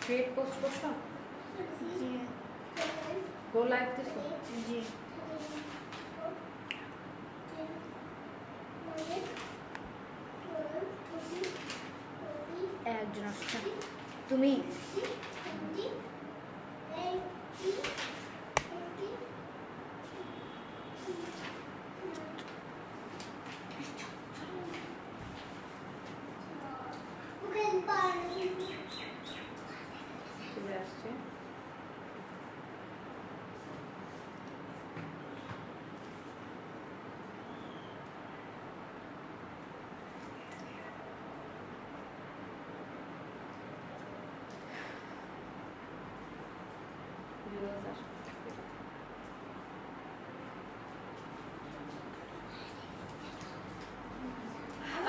Create post করছো? জি গো live দিছো? জি একজন আসছে তুমি চলে আসছে।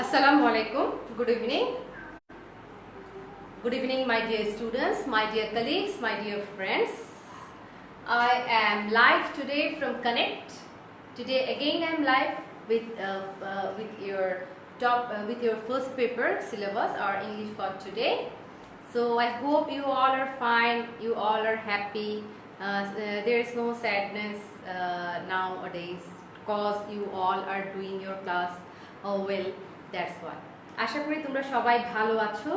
Assalamu alaikum. Good evening. Good evening, my dear students, my dear colleagues, my dear friends. I am live today from Connect. Today again I am live with your first paper syllabus or English for today. So I hope you all are fine. You all are happy. There is no sadness nowadays because you all are doing your class well. That's why. আশা করি তোমরা সবাই ভালো আছো,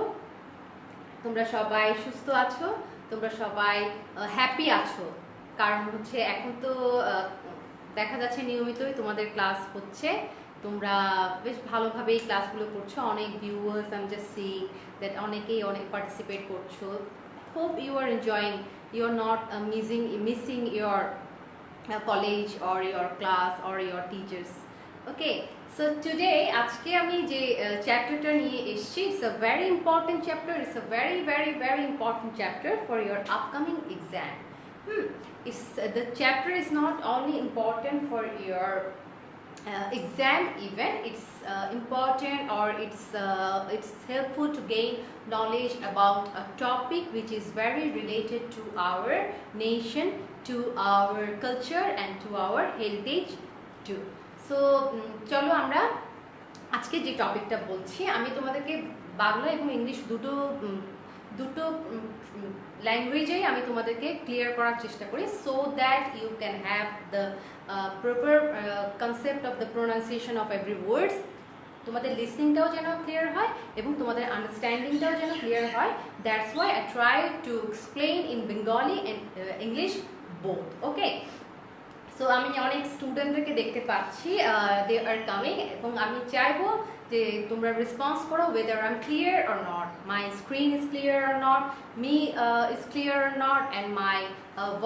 তোমরা সবাই সুস্থ আছো, তোমরা সবাই হ্যাপি আছো। কারণ হচ্ছে এখন তো দেখা যাচ্ছে নিয়মিতই তোমাদের ক্লাস হচ্ছে, তোমরা বেশ ভালোভাবে এই ক্লাসগুলো করছো। অনেক viewers I am just seeing that অনেকেই অনেক পার্টিসিপেট করছো। Hope you are enjoying, you are not missing your college or your class or your teachers. Okay, so today আজকে আমি যে চ্যাপ্টারটা নিয়ে এসেছি, it's a very important chapter, it's a very very very important chapter for your upcoming exam. The chapter is not only important for your exam even, it's important or it's helpful to gain knowledge about a topic which is very related to our nation, to our culture and to our heritage too. So চলো আমরা আজকে যে টপিকটা বলছি, আমি তোমাদেরকে বাংলা এবং English দুটো ল্যাঙ্গুয়েজেই আমি তোমাদেরকে ক্লিয়ার করার চেষ্টা করি, so that you can have the proper concept of the pronunciation of every words. তোমাদের লিসনিংটাও যেন ক্লিয়ার হয় এবং তোমাদের আন্ডারস্ট্যান্ডিংটাও যেন ক্লিয়ার হয়। That's why I try to explain in Bengali and English both. Okay, so আমি অনেক স্টুডেন্টদেরকে দেখতে পাচ্ছি, দে আর কামিং, এবং আমি চাইবো যে তোমরা রেসপন্স করো whether I'm clear or not, my screen is clear or not, me is clear or not, and my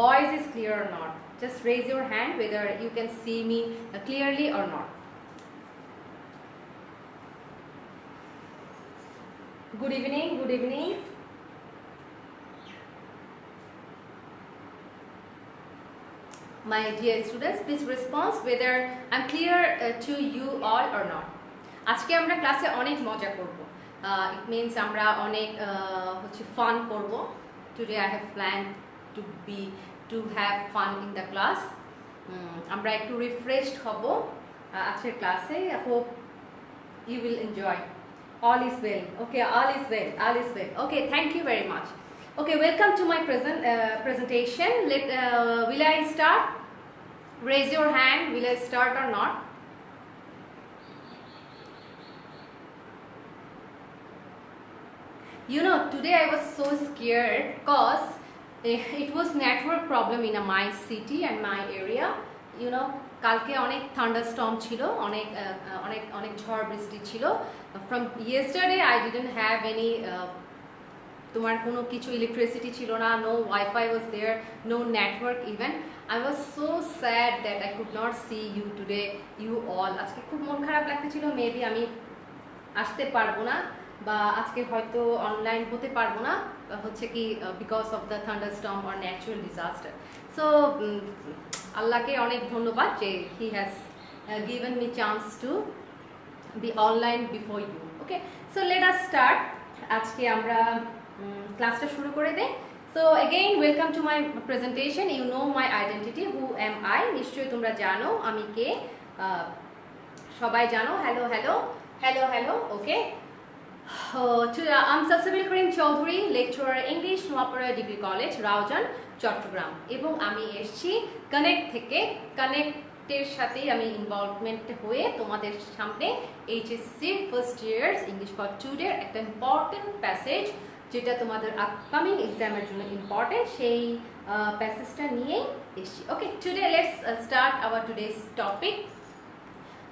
voice is clear or not. Just raise your hand whether you can see me clearly or not. Good evening, good evening. My dear students, please respond whether I'm clear to you all or not. আজকে আমরা ক্লাসে অনেক মজা করব। It means আমরা অনেক হচ্ছে fun করব। Today I have plan to have fun in the class. আমরা একটু রিফ্রেশড হব আজকের ক্লাসে। Hope you will enjoy. All is well. Okay, all is well. All is well. Okay, thank you very much. Okay, welcome to my presentation. Will I start? Raise your hand. Will I start or not? You know, today I was so scared because it was network problem in my city and my area. You know, কালকে অনেক thunderstorm ছিল, অনেক অনেক অনেক ঝড় বৃষ্টি ছিল। From yesterday I didn't have any, তোমার কোনো কিছু ইলেকট্রিসিটি ছিল না, no wifi was there, no network even. I was so sad that I could not see you today, you all. আজকে খুব মন খারাপ লাগতেছিল, মেবি আমি আসতে পারবো না বা আজকে হয়তো অনলাইন হতে পারবো না, হচ্ছে কি because of the thunderstorm or natural disaster. So আল্লাহকে অনেক ধন্যবাদ যে he has given me chance to be online before you. Okay, so let us start. আজকে আমরা ক্লাসটা শুরু করে দেই। So again welcome to my presentation. You know my identity, who am I. নিশ্চয়ই তোমরা জানো আমি কে, সবাই জানো। Hello hello hello hello. Okay, I'm Salsabil Karim Chaudhary, lecturer English, Noapaড়া ডিগ্রি কলেজ, রাউজান, চট্টগ্রাম। এবং আমি এসেছি কানেক্ট থেকে। কানেক্টের সাথেই আমি ইনভলভমেন্ট হয়ে তোমাদের সামনে HSC first years English for today একটা ইম্পর্টেন্ট প্যাসেজ, যেটা তোমাদের আপকামিং এক্সামের জন্য ইম্পর্টেন্ট, সেই প্যাসেজটা নিয়েই এসেছি। Okay, today let's start our today's topic.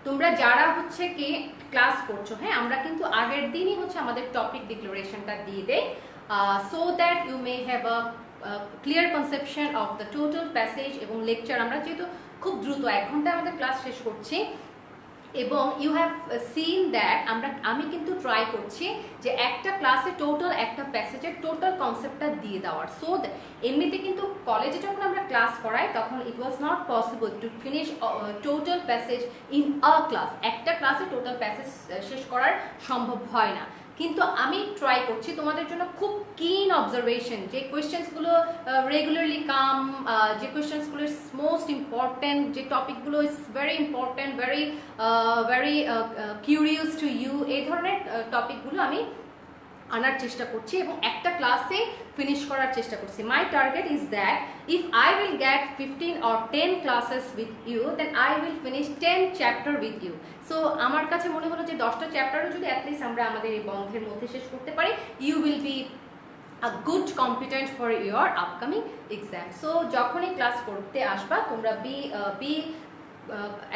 তোমরা যারা হচ্ছে কি ক্লাস করছো, হ্যাঁ, আমরা কিন্তু আগের দিনই হচ্ছে আমাদের টপিক ডিক্লারেশনটা দিয়ে দেই, so that you may have a clear conception of the total passage এবং লেকচার। আমরা যেহেতু খুব দ্রুত 1 ঘন্টায় আমাদের ক্লাস শেষ করছি, এবং ইউ হ্যাভ সিন দ্যাট আমি কিন্তু ট্রাই করছি যে একটা ক্লাসে টোটাল একটা প্যাসেজের টোটাল কনসেপ্টটা দিয়ে দেওয়ার। সো এমনিতে কিন্তু কলেজে যখন আমরা ক্লাস করাই তখন it was not possible to finish total passage in a class. একটা ক্লাসে টোটাল প্যাসেজ শেষ করার সম্ভব হয় না, কিন্তু আমি ট্রাই করছি তোমাদের জন্য খুব কিন অবজারভেশন, যে কোয়েশ্চেন্সগুলো রেগুলারলি কাম, যে কোয়েশ্চেন্সগুলো ইজ মোস্ট ইম্পর্টেন্ট, যে টপিকগুলো is very important, very curious to you, এই ধরনের টপিকগুলো আমি আনার চেষ্টা করছি এবং একটা ক্লাসে ফিনিশ করার চেষ্টা করছি। My target is that if I will get 15 or 10 classes with you, then I will finish 10 chapter with you. So আমার কাছে মনে হলো যে 10টা চ্যাপ্টারও যদি অ্যাটলিস্ট আমরা আমাদের এই বন্ধের মধ্যে শেষ করতে পারি, you will be a good competent for your upcoming exam. So যখনই ক্লাস করতে আসবা তোমরা be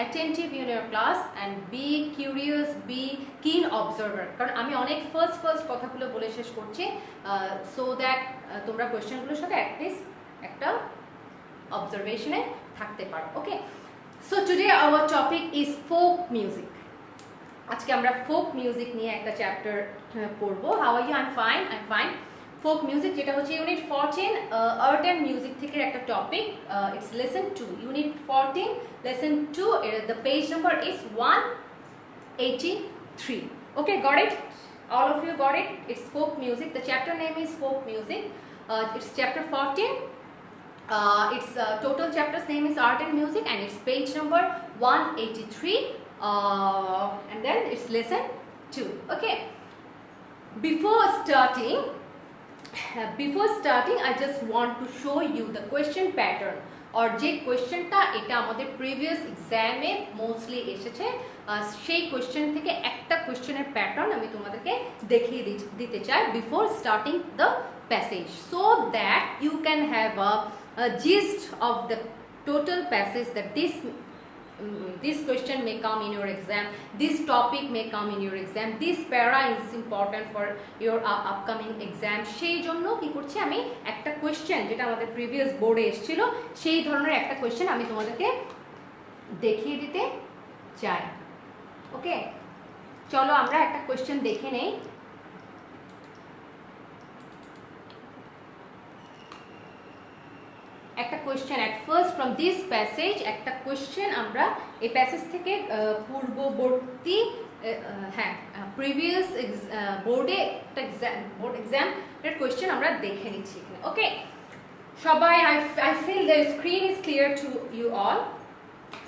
attentive in your class and be curious, be keen observer, কারণ আমি অনেক ফার্স্ট কথাগুলো বলে শেষ করছি, সো দ্যাট তোমরা কোয়েশ্চেনগুলোর সাথে অ্যাটলিস্ট একটা অবজারভেশনে থাকতে পারো। Okay, so today our topic is folk music. আজকে আমরা ফোক মিউজিক নিয়ে একটা চ্যাপ্টার পড়বো। How are you? I am fine. Folk music, যেটা হচ্ছে ইউনিট 14 আর্ট অ্যান্ড মিউজিক থেকে একটা টপিক। It's lesson 2, unit 14 lesson 2, the page number is 183. Okay, got it? All of you got it? It's folk music. The chapter name is folk music. It's chapter 14. Its total chapter's name is art and music, and it's page number 183. And then it's lesson 2. Okay, before starting I just want to show you the question pattern, or যে কোয়েশ্চেনটা এটা আমাদের previous এক্সামে mostly এসেছে, সেই question থেকে একটা কোয়েশ্চেনের pattern আমি তোমাদেরকে দেখিয়ে দিতে চাই before starting the passage, so that you can have a gist of the total passage, that this question may come in your exam, this topic may come in your exam, this para is important for your upcoming exam. সেই জন্য কি করছি, আমি একটা question যেটা আমাদের previous বোর্ডে এসেছিল সেই ধরনের একটা কোয়েশ্চেন আমি তোমাদেরকে দেখিয়ে দিতে চাই। ওকে, চলো আমরা একটা কোয়েশ্চেন দেখে নেই। একটা question at first from this passage, একটা কোয়েশ্চেন আমরা এই প্যাসেজ থেকে পূর্ববর্তী প্রিভিয়াস বোর্ডে একটা বোর্ড এক্সামের কোয়েশ্চেন আমরা দেখে নিচ্ছি এখানে। ওকে, সবাই I feel the screen is clear to you all.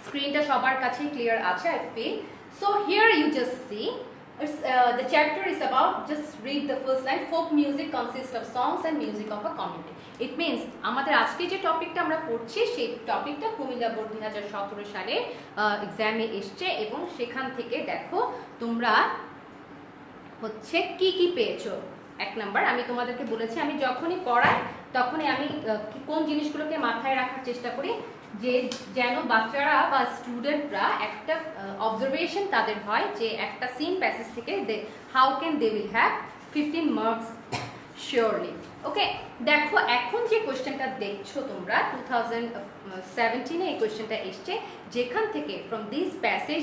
স্ক্রিনটা সবার কাছেই ক্লিয়ার আছে I feel. So here you just see, the chapter is about, just read the first line, folk music consists of songs and music of a community. It means আমাদের আজকে যে টপিকটা আমরা পড়ছি সেই টপিকটা কুমিল্লা বোর্ড 2017 সালে এক্সামে এসছে, এবং সেখান থেকে দেখো তোমরা হচ্ছে কি পেয়েছো। 1 নাম্বার, আমি তোমাদেরকে বলেছি আমি যখনই পড়াই তখনই আমি কোন জিনিসগুলোকে মাথায় রাখার চেষ্টা করি, যে যেন বাচ্চারা বা স্টুডেন্টরা একটা অবজারভেশন তাদের হয় যে একটা সিন প্যাসেজ থেকে how can they will have 15 marks surely. Okay, দেখো এখন যে কোয়েশ্চেনটা দেখছো তোমরা 2017 এই কোয়েশ্চেনটা এসছে, যেখান থেকে from this passage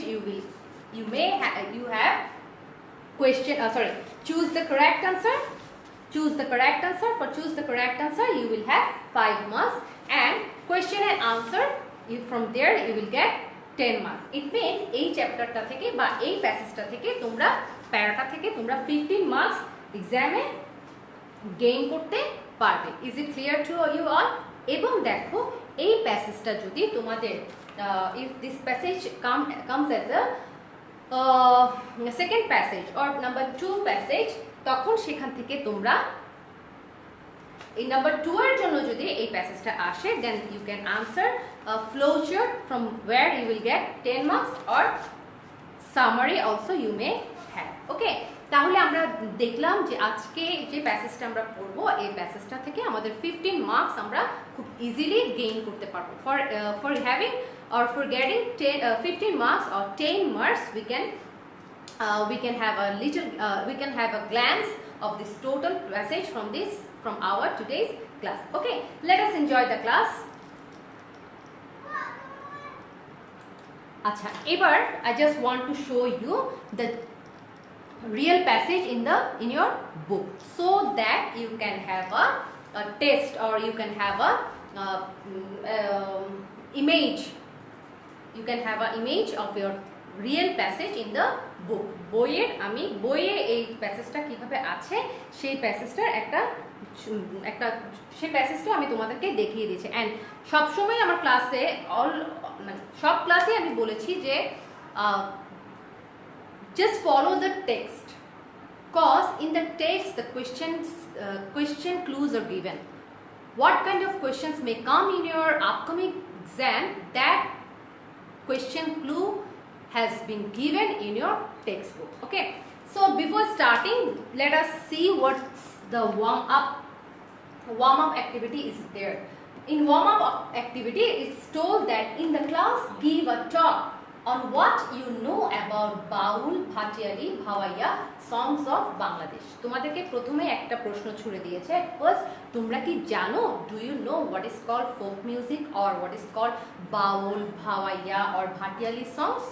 you have question, choose the correct answer. For choose the correct answer you will have 5 marks, and question and answer from there you will get 10 marks. It means এই চ্যাপ্টারটা থেকে বা এই প্যাসেজটা থেকে তোমরা প্যারাটা থেকে তোমরা 15 marks এক্সামে গেইন করতে পারবে। Is it clear to you all? এবং দেখো এই প্যাসেজটা যদি তোমাদের if this passage comes as a second passage or number 2 passage, তখন সেখান থেকে তোমরা এই নাম্বার 2 এর জন্য যদি এই প্যাসেজটা আসে, then you can answer flowchart from where you will get 10 marks or summary also you may have. ওকে, তাহলে আমরা দেখলাম যে আজকে যে প্যাসেজটা আমরা পড়বো এই প্যাসেজটা থেকে আমাদের 15 মার্কস আমরা খুব ইজিলি গেইন করতে পারবো। For having or for getting 15 marks or 10 marks, we can have a little we can have a glance of this total passage from our today's class. Okay, let us enjoy the class. Acha, ebar I just want to show you the real passage in your book, so that you can have a test or you can have a image. You can have an image of your real passage in the book. বইয়ে এই প্যাসেজটা কিভাবে আছে সেই প্যাসেজটার সেই প্যাসেজটা আমি তোমাদেরকে দেখিয়ে দিয়েছি। অ্যান্ড সবসময় আমার ক্লাসে সব ক্লাসে আমি বলেছি যে just follow the text, cause in the text the question clues are given. What kind of questions may come in your upcoming exam, that question clue has been given in your textbook. Okay, so before starting, let us see what's the warm up activity is there. In warm up activity, it's told that in the class give a talk on what you know about Baul, Bhatiali, Bhawaiya songs of Bangladesh. তোমাদেরকে প্রথমে একটা প্রশ্ন ছুড়ে দিয়েছে। First, তোমরা কি জানো, do you know what is called folk music or what is called Baul, Bhawaiya or Bhatiali songs?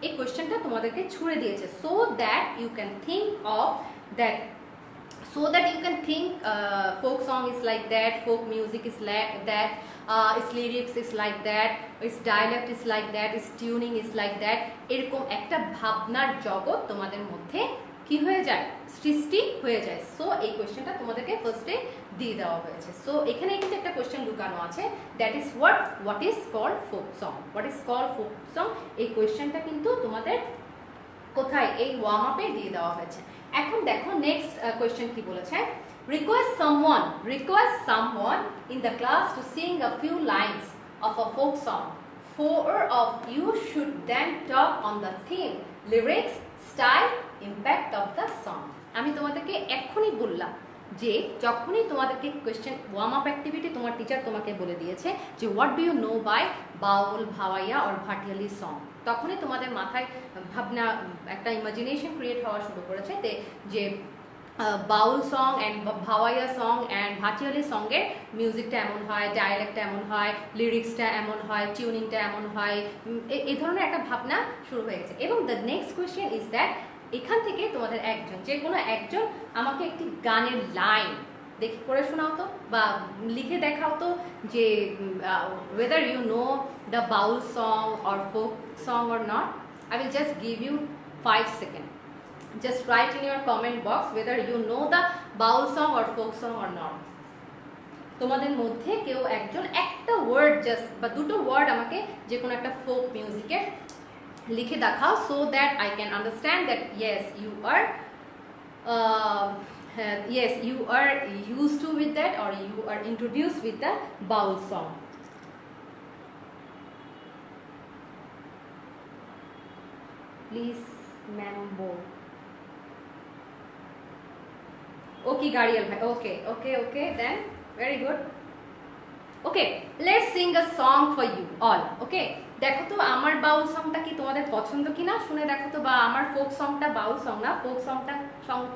এই কোয়েশ্চেনটা তোমাদেরকে ছুড়ে দিয়েছে, so that you can think of that, so that you can think folk song is like that, folk music is like that, its lyrics is like that, its dialect is like that, its tuning is like that. এরকম একটা ভাবনার জগৎ তোমাদের মধ্যে কি হয়ে যায়, সৃষ্টি হয়ে যায়। সো এই কোয়েশ্চেনটা তোমাদেরকে ফার্স্টে দিয়ে দেওয়া হয়েছে। সো এখানে কিন্তু একটা কোয়েশ্চেন লুকানো আছে, that is what is called folk song. What is called folk song, এই কোয়েশ্চেনটা কিন্তু তোমাদের কোথায়, এই ওয়ার্ম আপে দিয়ে দেওয়া হয়েছে। এখন দেখো নেক্সট কোয়েশ্চেন কি বলেছে, request someone in the class to sing a few lines of a folk song. 4 of you should then talk on the theme, lyrics, style, impact of the song. আমি তোমাদেরকে এখনই বললাম যে যখনই তোমাদেরকে কোয়েশ্চেন ওয়ার্ম আপ অ্যাক্টিভিটি তোমার teacher তোমাকে বলে দিয়েছে যে what do you know by Baul, Bhawaiya or Bhatiali song, তখনই তোমাদের মাথায় ভাবনা একটা ইমাজিনেশন ক্রিয়েট হওয়া শুরু করেছে যে Baul song and Bhawaiya song and Bhatiali সঙ্গের মিউজিকটা এমন হয়, ডায়ালেক্টটা এমন হয়, লিরিক্সটা এমন হয়, টিউনিংটা এমন হয়, এই ধরনের একটা ভাবনা শুরু হয়ে গেছে। এবং the next question is that, এখান থেকে তোমাদের একজন, যে কোনো একজন আমাকে একটি গানের লাইন দেখে পড়ে শোনাও তো, বা লিখে দেখাও তো, যে whether you know the baul song or folk song or not. I will just give you 5 seconds. Just write in your comment box whether you know the baul song or folk song or not. তোমাদের মধ্যে কেউ একজন একটা word just বা দুটো word আমাকে যে কোনো একটা ফোক মিউজিকের লিখে দেখাও, so that I can understand that yes you are used to with that, or you are introduced with the baul song. Please ma'am bol. Okay Gariel bhai, okay then very good. Okay, let's sing a song for you all. Okay, দেখো তো আমার বাউল সংটা কি তোমাদের পছন্দ কিনা, শুনে দেখো তো, বা আমার ফোক সংটা, বাউল সং না, ফোক সংটা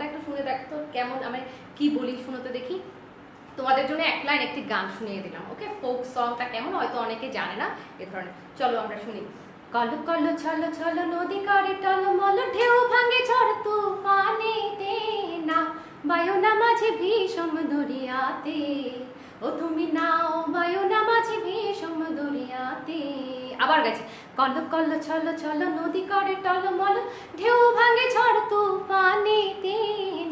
একটু শুনে দেখো তো কেমন, আমি কি বলি শুনো তো দেখি। তোমাদের জন্য এক লাইন একটি গান শুনিয়ে দিলাম। ওকে, ফোক সংটা কেমন হয়তো অনেকে জানে না এ ধরনের, চলো আমরা শুনি। কলো কলো ছলো ছলো নদী করে টলমল, ঢেউ ভাঙে ঝড় তুফানেতে, না বায়ু না মাঝে ভীষণ দরিয়াতে, ও তুমি নাও বায়ু না মাঝে ভীষণ দরিয়াতে। আবার গেছে, কলো কলো ছলো ছলো নদী করে টলমল, ঢেউ ভাঙে ঝড় তুফানেতে,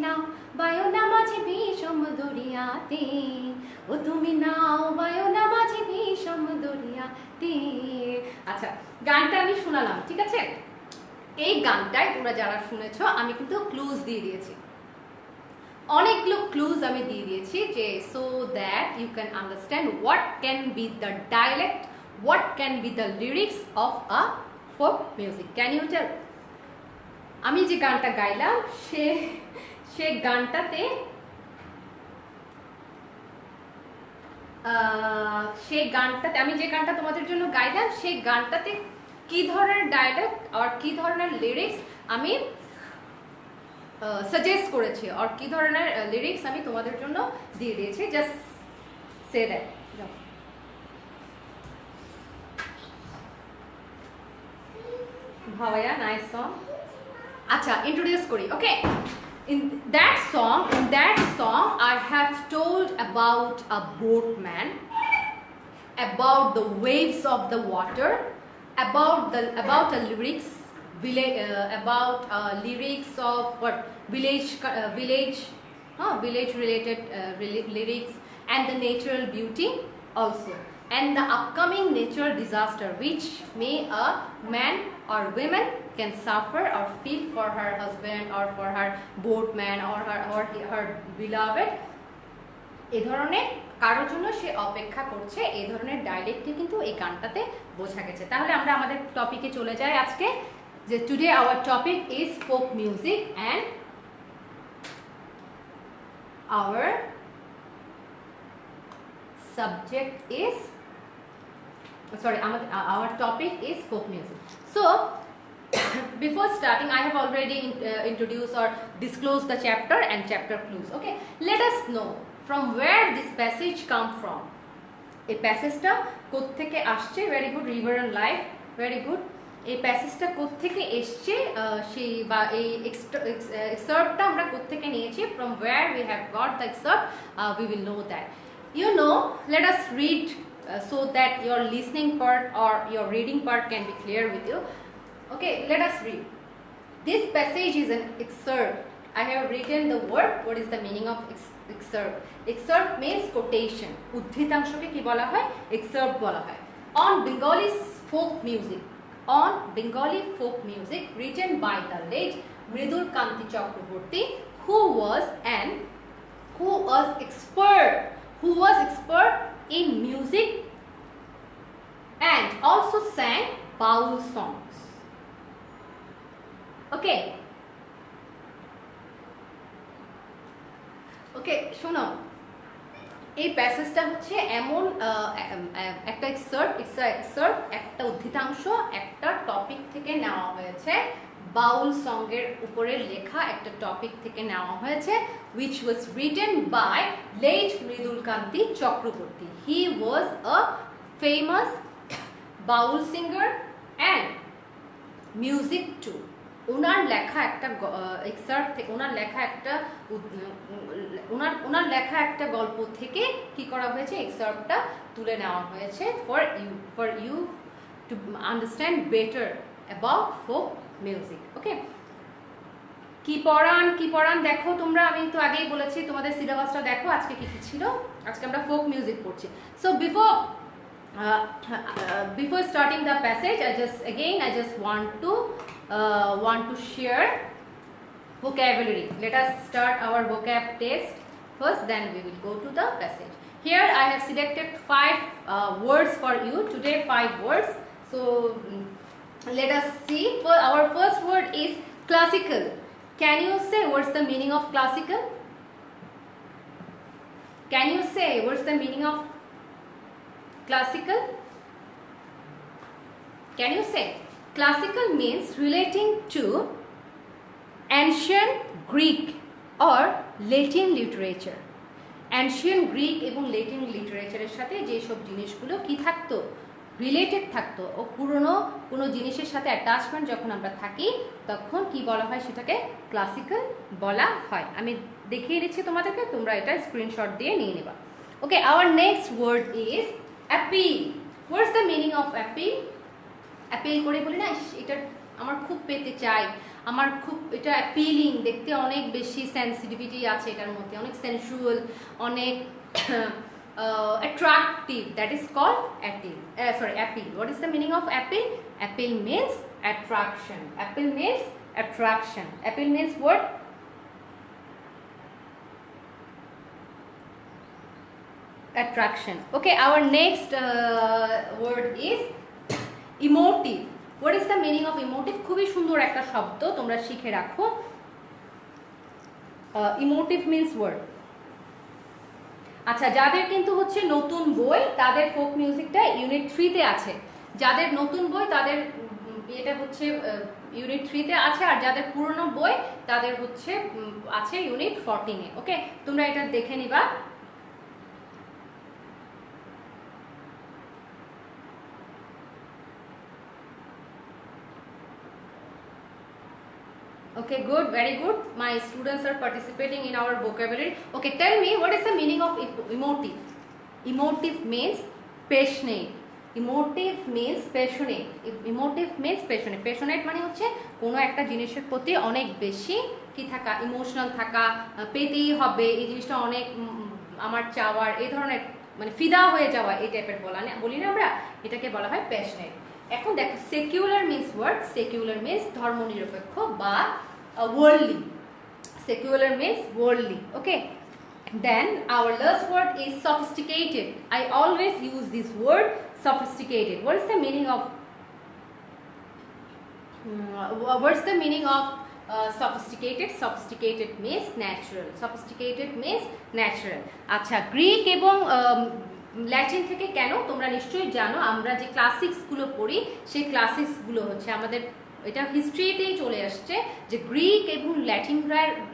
নাও বায়ু না মাঝে ভীষণ দরিয়াতে, ও তুমি নাও বায়ু না মাঝে ভীষণ দরিয়াতে। আচ্ছা, গানটা আমি শোনালাম, ঠিক আছে? এই গানটায় তোমরা যারা শুনেছো আমি কিন্তু ক্লুজ দিয়ে দিয়েছি, অনেকগুলো ক্লুজ আমি দিয়ে দিয়েছি যে so that you can understand what can be the dialect, what can be the lyrics of a folk music. Can you tell? আমি যে গানটা গাইলাম সে গানটাতে আমি যে গানটা তোমাদের জন্য গাইলাম সেই গানটাতে কি ধরনের ডায়ালেক্ট আর কি ধরনের লিরিক্স আমি সাজেস্ট করেছি আর কি ধরনের লিরিক্স আমি তোমাদের জন্য দিয়ে দিয়েছি, জাস্ট সে দ্যাট। ভাওয়া নাইস সং। আচ্ছা, ইন্ট্রোডিউস করি। Okay, in that song I have told about a boatman, about the waves of the water, about a lyrics about lyrics of what village related lyrics, and the natural beauty also, and the upcoming natural disaster which may a man or woman can suffer or feel for her husband or for her boatman or her beloved। এই ধরনের কারোর জন্য সে অপেক্ষা করছে, এই ধরনের ডায়ালেক্টে কিন্তু এই গানটাতে বোঝা গেছে। তাহলে আমরা আমাদের টপিকে চলে যাই আজকে, যে today our topic is folk music and our subject is our topic is folk music. So before starting I have already introduced or disclosed the chapter and chapter clues. Okay, let us know from where this passage come from. এই প্যাসেজটা কোত্থেকে আসছে? Very good, river and life, very good. এই প্যাসেজটা কোত্থেকে এসছে, সেই বা এই এক্সার্পটা আমরা কোত্থেকে নিয়েছি, from where we have got the excerpt, we will know that. You know, let us read so that your listening part or your reading part can be clear with you. Okay, let us read. This passage is an excerpt. I have written the word. What is the meaning of excerpt? Excerpt means quotation. উদ্ধৃতাংশকে কি বলা হয়? excerpt বলা হয়। On Bengali folk music, written by the late Mridul Kanti Chakraborty, who was expert in music and also sang baul songs. Okay, শোনো, এই প্যাসেজটা হচ্ছে এমন একটা এক্সার্ট, একটা উদ্ধৃতাংশ একটা টপিক থেকে নেওয়া হয়েছে, বাউল সঙ্গের উপরে লেখা একটা টপিক থেকে নেওয়া হয়েছে, which was written by late Mridul Kanti Chakraborty. He was a famous Baul singer and music too. ওনার লেখা একটা এক্সার্ট থেকে, ওনার লেখা একটা গল্প থেকে কি করা হয়েছে, এক্সার্টটা তুলে নেওয়া হয়েছে for you to understand better about folk music. ওকে, কি পড়ান দেখো তোমরা, আমি তো আগেই বলেছি তোমাদের সিলেবাসটা দেখো আজকে কি কি ছিল। আজকে আমরা ফোক মিউজিক পড়ছি। So before starting the passage, I just want to share vocabulary. Let us start our vocab test first, then we will go to the passage. Here I have selected 5 words for you today, 5 words. So let us see. Our first word is classical. Can you say what's the meaning of classical? Can you say what's the meaning of classical? Can you say? Classical means relating to ancient Greek or Latin literature. Ancient Greek এবং Latin লিটারেচারের সাথে যেসব জিনিসগুলো কি থাকতো, related থাকতো, ও পুরনো কোনো জিনিসের সাথে অ্যাটাচমেন্ট যখন আমরা থাকি তখন কি বলা হয়, সেটাকে ক্লাসিক্যাল বলা হয়। আমি দেখিয়ে দিচ্ছি তোমাদেরকে, তোমরা এটা স্ক্রিনশট দিয়ে নিয়ে নেবা। Okay, our next word is appeal. What's the meaning of appeal? Appeal করে বলি না, এটা আমার খুব পেতে চাই, আমার খুব এটা অ্যাপিলিং, দেখতে অনেক বেশি সেন্সিটিভিটি আছে এটার মধ্যে, অনেক সেন্সুয়াল, অনেক attractive. That is called appeal. Appeal. What is the meaning of appeal? Appeal means Attraction. Apple means attraction. Apple means what? Attraction. Okay, our next word is emotive. What is the meaning of emotive? খুবই সুন্দর একটা শব্দ, তোমরা শিখে রাখো. Emotive means what? আচ্ছা, যাদের কিন্তু হচ্ছে নতুন বই তাদের ফোক মিউজিকটা ইউনিট 3 তে আছে. যাদের নতুন বই তাদের এটা হচ্ছে ইউনিট 3 তে আছে, আর যাদের পুরনো বই তাদের হচ্ছে আছে ইউনিট 14 এ. ওকে, তোমরা এটা দেখে নিবা. Okay, good, very good. My students are participating in our vocabulary. Okay, tell me, what is the meaning of emotive? Emotive means passionate. Emotive means passionate. Emotive means passionate. Passionate মানে হচ্ছে কোনো একটা জিনিসের প্রতি অনেক বেশি কি থাকা, ইমোশনাল থাকা, পেতেই হবে এই জিনিসটা, অনেক আমার চাওয়ার, এই ধরনের মানে ফিদা হয়ে যাওয়া, এই টাইপের বলি না আমরা, এটাকে বলা হয় প্যাশনেট. এখন দেখো, secular means word. Secular means ধর্মনিরপেক্ষ বা worldly. Secular means worldly. Okay, then our last word is sophisticated. I always use this word sophisticated. What is the meaning of what's the meaning of sophisticated? Sophisticated means natural. Sophisticated means natural. আচ্ছা, Greek এবং Latin থেকে কেন তোমরা নিশ্চয়ই জানো, আমরা যে ক্লাসিক্সগুলো পড়ি সেই ক্লাসিক্সগুলো হচ্ছে আমাদের, এটা হিস্ট্রিতেই চলে আসছে যে গ্রিক এবং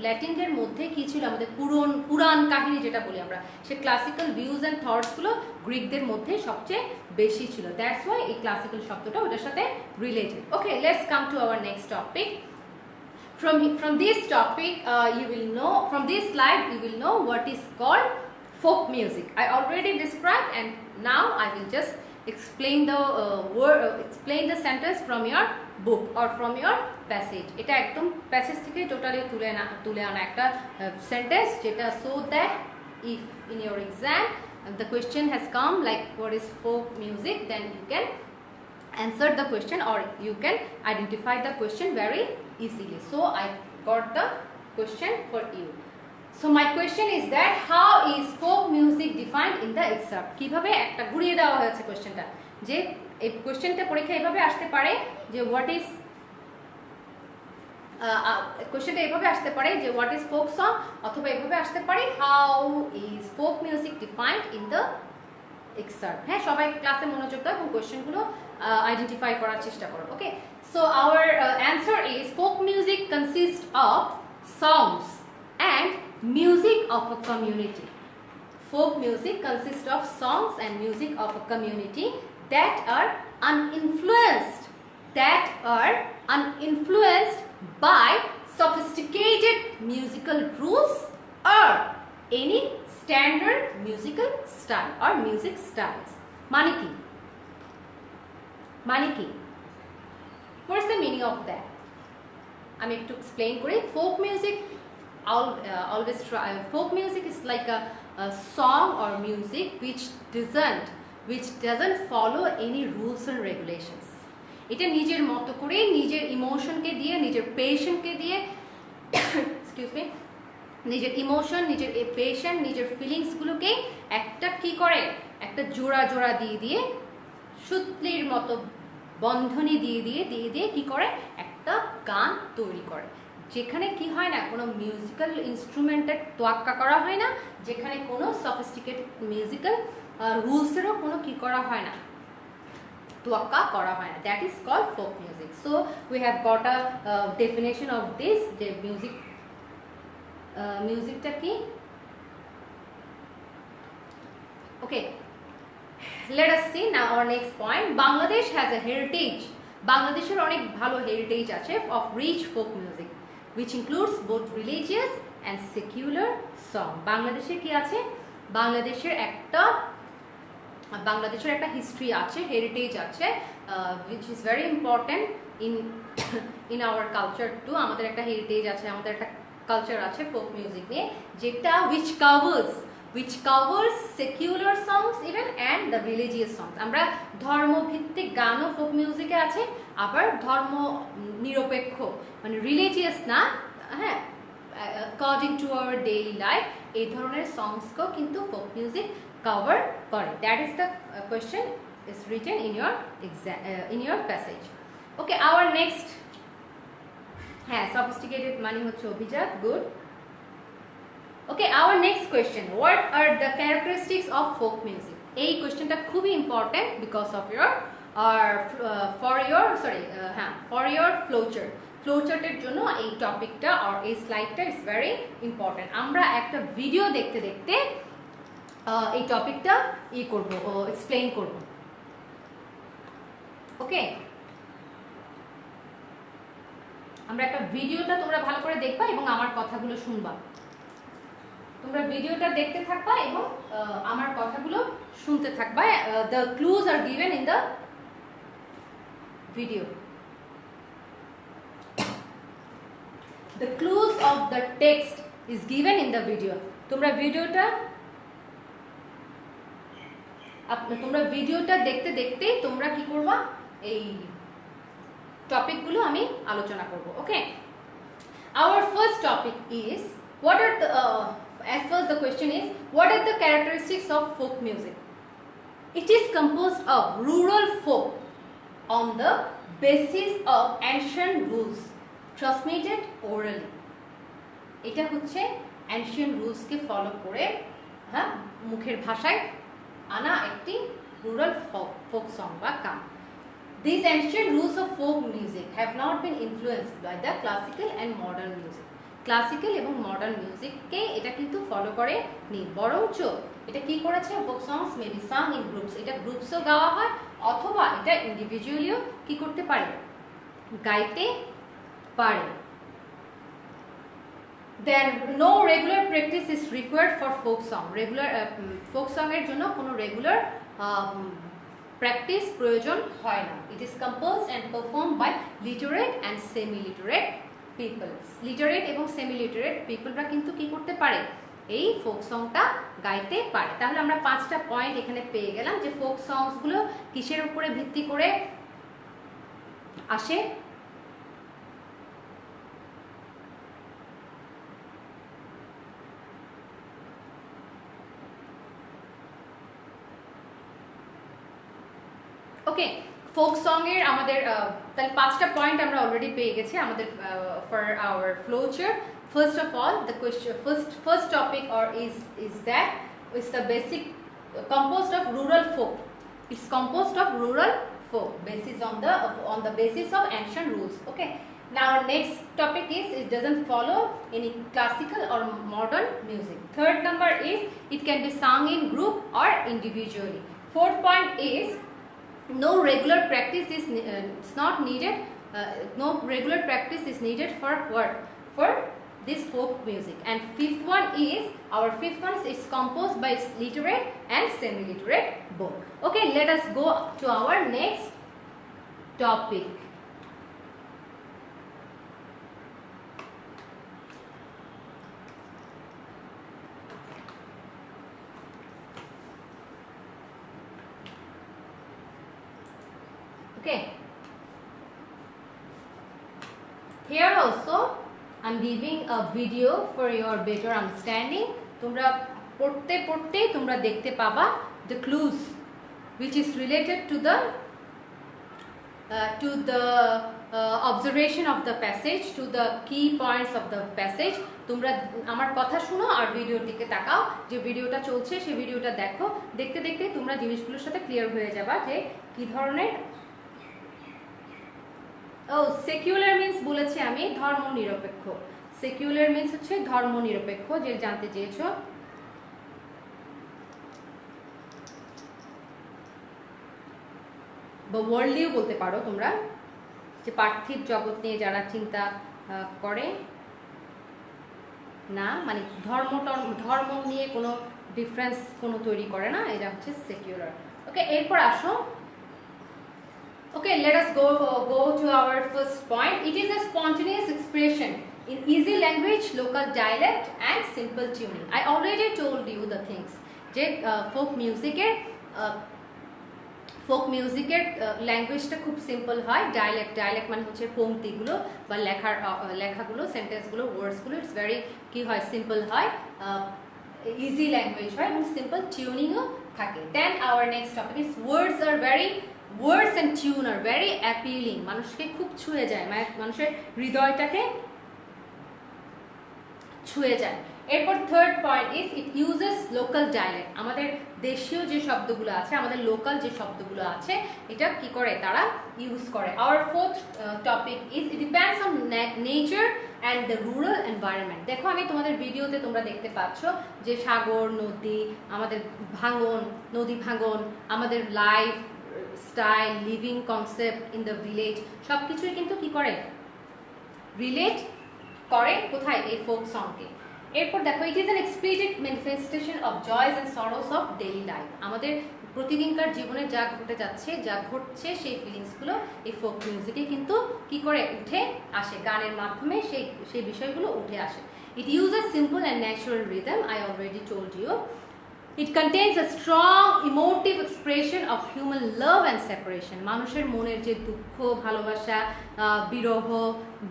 ল্যাটিনদের মধ্যে কি ছিল, আমাদের পুরাণ কাহিনী যেটা বলি আমরা, সে ক্লাসিক্যাল ভিউজ অ্যান্ড থটসগুলো গ্রিকদের মধ্যে সবচেয়ে বেশি ছিল. দ্যাটস ওয়াই এই ক্লাসিক্যাল শব্দটা ওটার সাথে related. Okay, let's come to our next topic. From this topic, you will know, from this slide you will know what is called folk music. I already described, and now I will just explain the explain the sentence from your book or from your passage. এটা একদম passage থেকে totally তুলে আনা একটা sentence, যেটা so that if in your exam the question has come like what is folk music, then you can answer the question or you can identify the question very easily. So I got the question for you. So my question is that how is folk music defined in the excerpt? কিভাবে একটা ঘুরিয়ে দেওয়া হয়েছে কোশ্চেনটা, যে এই কোশ্চেনটা পরীক্ষা এভাবে আসতে পারে যে হোয়াট ইজ কোশ্চেনটা এভাবে আসতে পারে যে হোয়াট ইজ ফোক সং, অথবা এভাবে আসতে পারে how is folk music defined in the excerpt. হ্যাঁ, সবাই ক্লাসে মনোযোগ দাও এবং কোশ্চেনগুলো আইডেন্টিফাই করার চেষ্টা করো. Okay, so our answer is folk music consist of songs and music of a community. Folk music consists of songs and music of a community that are uninfluenced by sophisticated musical rules or any standard musical style or music styles. Maniki. What is the meaning of that? I mean, to explain kore, folk music always try. Folk music is like a song or music which doesn't follow any rules and regulations. এটা নিজের মতো করে, নিজের ইমোশনকে দিয়ে, নিজের পেশনকে দিয়ে excuse me, নিজের emotion, নিজের পেশন, নিজের ফিলিংসগুলোকে একটা কি করে, একটা জোড়া দিয়ে সুতলির মতো বন্ধনী দিয়ে কি করে, একটা গান তৈরি করে, যেখানে কি হয় না, কোনো মিউজিক্যাল ইনস্ট্রুমেন্টের তোয়াক্কা করা হয় না, যেখানে কোনো সফিস্টিকেটেড মিউজিক্যাল রুলসেরও কোনো কি করা হয় না, তোয়াক্কা করা হয় না. That is called folk music. So we have got a definition of this, যে মিউজিকটা কি. ওকে, let us see now our next point. Bangladesh has a heritage. বাংলাদেশের অনেক ভালো হেরিটেজ আছে of rich folk music which includes both religious and secular song. বাংলাদেশে কি আছে, বাংলাদেশের একটা হিস্ট্রি আছে, হেরিটেজ আছে, which is very important in our culture too. আমাদের একটা হেরিটেজ আছে, আমাদের একটা কালচার আছে ফোক মিউজিক নিয়ে, যেটা which covers secular songs even and the religious songs. আমরা ধর্মভিত্তিক গানও ফোক মিউজিকে আছে, আবার ধর্ম নিরপেক্ষ মানে রিলিজিয়াস না, হ্যাঁ, according to our daily life এই ধরনের সংসকেও কিন্তু ফোক মিউজিক কভার করে। That is the question is written in your exam in your passage. Okay, our next, হ্যাঁ sophisticated মানে হচ্ছে অভিজাত, good. Okay, our next question, what are the characteristics of folk music? এই কোয়েশ্চেনটা খুবই important because of your for your ফ্লোচার্টের জন্য এই টপিকটা আর এই স্লাইডটা ইজ ভেরি ইম্পর্টেন্ট। আমরা একটা ভিডিও দেখতে দেখতে এই টপিকটা করব, এক্সপ্লেইন করব। ওকে, আমরা একটা ভিডিওটা তোমরা ভালো করে দেখবা এবং আমার কথাগুলো শুনবা। তোমরা ভিডিওটা দেখতে থাকবা এবং আমার কথাগুলো শুনতে থাকবা। The clues are given in the video. The clues of the text is given in the video. তোমরা ভিডিওটা দেখতে দেখতে তোমরা কি করবা, এই টপিকগুলো আমি আলোচনা করব। ওকে, our first topic is what are the as first the question is what are the characteristics of folk music? It is composed of rural folk on the basis of ancient rules transmitted orally. এটা হচ্ছে ancient rules কে follow করে, হ্যাঁ, মুখের ভাষায় আনা একটি rural folk song বা গান। These ancient rules of folk music have not been influenced by the classical and modern music. Classical এবং মডার্ন মিউজিককে এটা কিন্তু ফলো করে নি, বরঞ্চ এটা কি করেছে, folk songs may be sung in groups, এটা গ্রুপসও গাওয়া হয় অথবা এটা ইন্ডিভিজুয়ালিও কি করতে পারে, গাইতে পারে। Then no regular practice is required for folk song. Regular folk song এর জন্য কোনো রেগুলার প্র্যাকটিস প্রয়োজন হয় না। It is composed and performed by literate and semi-literate people. Literate এবং semi-literate peopleরা কিন্তু কি করতে পারে, এই ফোক সংটা গাইতে পারে। তাহলে আমরা 5টা পয়েন্ট এখানে পেয়ে গেলাম যে ফোক সংসগুলো কিসের উপরে ভিত্তি করে আসে। ওকে, ফোক সং এর আমাদের তাহলে 5টা পয়েন্ট আমরা অলরেডি পেয়ে গেছি আমাদের for our ফ্লোচার। First of all, the question, first topic or is that is the basic composed of rural folk. It's composed of rural folk basis on the basis of ancient rules. Okay. Now next topic is it doesn't follow any classical or modern music. Third number is it can be sung in group or individually. Fourth point is no regular practice is it's not needed. No regular practice is needed for what? For this folk music. And fifth one is is composed by literate and semi-literate both. Okay, let us go to our next topic. Okay, here also I'm giving a video for your better understanding. তোমরা পড়তে পড়তে তোমরা দেখতে পাবা the clues which is related to the observation of the passage, to the key points of the passage. তোমরা আমার কথা শুনো আর ভিডিওর দিকে তাকাও, যে ভিডিওটা চলছে সেই ভিডিওটা দেখো, দেখতে দেখতে তোমরা জিনিসগুলোর সাথে ক্লিয়ার হয়ে যাবা যে কি ধরনের। সেকুলার মিন্স বলেছি আমি ধর্ম নিরপেক্ষ। সেকুলার মিন্স হচ্ছে ধর্ম নিরপেক্ষ, যে জানতে চেয়েছো। বা ওয়ার্ল্ডলিও বলতে পারো তোমরা, যে পার্থিব জগৎ নিয়ে যারা চিন্তা করে না, মানে ধর্ম নিয়ে কোনো ডিফারেন্স কোনো তৈরি করে না, এটা হচ্ছে সেকুলার। ওকে, এরপর আসো। Okay, let us go to our first point. It is a spontaneous expression in easy language, local dialect and simple tuning. I already told you the things. যে folk music এর ফোক মিউজিকের ল্যাঙ্গুয়েজটা খুব simple হয়। Dialect মানে হচ্ছে পংক্তিগুলো বা লেখাগুলো, সেন্টেন্সগুলো, ওয়ার্ডসগুলো it's very কি হয়, সিম্পল হয়, ইজি ল্যাঙ্গুয়েজ হয় এবং সিম্পল টিউনিংও থাকে। Then our next topic is words and tune are very appealing, মানুষকে খুব ছুঁয়ে যায়, মানুষের হৃদয়টাকে ছুঁয়ে যায়। এরপর third point is it uses local dialect, আমাদের দেশীয় যে শব্দগুলো আছে, আমাদের লোকাল যে শব্দগুলো আছে, এটা কি করে তারা ইউজ করে। Our fourth topic is it depends on nature and the rural environment. দেখো আমি তোমাদের ভিডিওতে তোমরা দেখতে পাচ্ছ যে সাগর, নদী, আমাদের নদী ভাঙন, আমাদের life style, living concept in the village, সব কিছুই কিন্তু কি করে, রিলেট করে কোথায়, এই ফোক সংকে। এরপর দেখো it is an explicit manifestation of joys and sorrows of daily life, আমাদের প্রতিদিনকার জীবনে যা ঘটে যাচ্ছে, যা ঘটছে, সেই ফিলিংসগুলো এই ফোক মিউজিকে কিন্তু কি করে উঠে আসে, গানের মাধ্যমে সেই বিষয়গুলো উঠে আসে। It uses simple and natural rhythm, I already told you. It contains a strong emotive expression of human love and separation, মানুষের মনের যে দুঃখ, ভালোবাসা, বিরহ,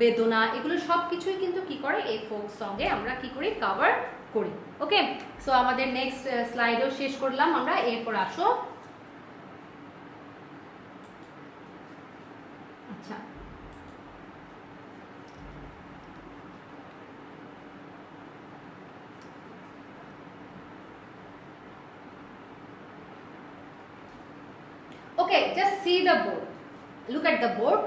বেদনা, এগুলো সব কিছুই কিন্তু কি করে এই ফোক সঙ্গে আমরা কি করি, কভার করি। ওকে, সো আমাদের নেক্সট স্লাইডও শেষ করলাম আমরা। এরপর আসো, আচ্ছা okay, just see the board, look at the board.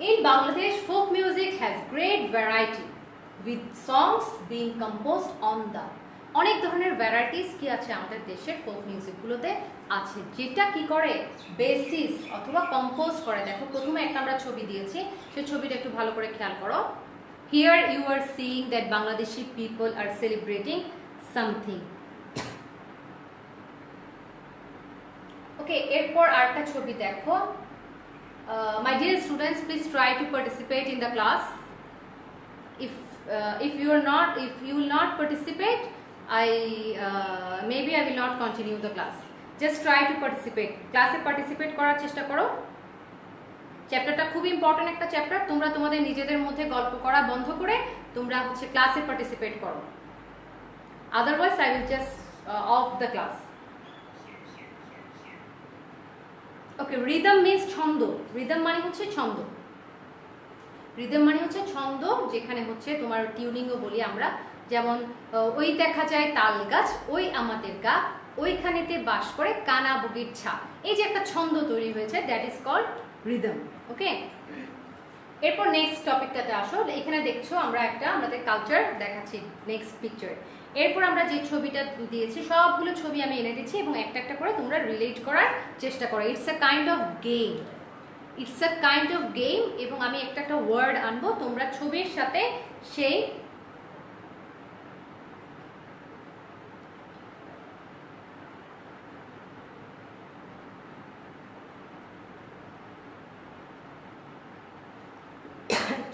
In Bangladesh, folk music has great variety with songs being composed on the, অনেক ধরনের ভ্যারাইটিস কি আছে আমাদের দেশের ফোক মিউজিকগুলোতে আছে, যেটা কি করে বেসিস অথবা কম্পোজ করে। দেখো প্রথমে একটা আমরা ছবি দিয়েছি, সেই ছবিটা একটু ভালো করে খেয়াল করো। Here you are seeing that Bangladeshi people are celebrating something. ওকে, এরপর আরেকটা ছবি দেখো। My dear students, please try to participate in the class. If you will not participate, maybe I will not continue the class. Just try to participate. ক্লাসে participate করার চেষ্টা করো। চ্যাপ্টারটা খুব ইম্পর্টেন্ট একটা চ্যাপ্টার, তোমরা তোমাদের নিজেদের মধ্যে গল্প করা বন্ধ করে তোমরা হচ্ছে ক্লাসে পার্টিসিপেট করো, otherwise I will just off the class. Okay, rhythm means ছন্দ। রিদম মানে হচ্ছে ছন্দ, রিদম মানে হচ্ছে ছন্দ, যেখানে হচ্ছে তোমার টিউনিংও বলি আমরা, যেমন ওই দেখা যায় তাল গাছ, ওই আমাদের গা, ওইখানেতে বাস করে কানা বুগির ছা, এই যে একটা ছন্দ তৈরি হয়েছে, দ্যাট ইজ কল্ড রিদম। ওকে, এরপর নেক্সট টপিকটাতে আসো। এখানে দেখছো আমরা আমাদের কালচার দেখাচ্ছি নেক্সট পিকচার। এরপর আমরা যে ছবিটা দিয়েছি, সবগুলো ছবি আমি এনে দিচ্ছি এবং একটা একটা করে তোমরা রিলেট করার চেষ্টা করো। It's a kind of game, এবং আমি একটা ওয়ার্ড আনবো, তোমরা ছবির সাথে সেই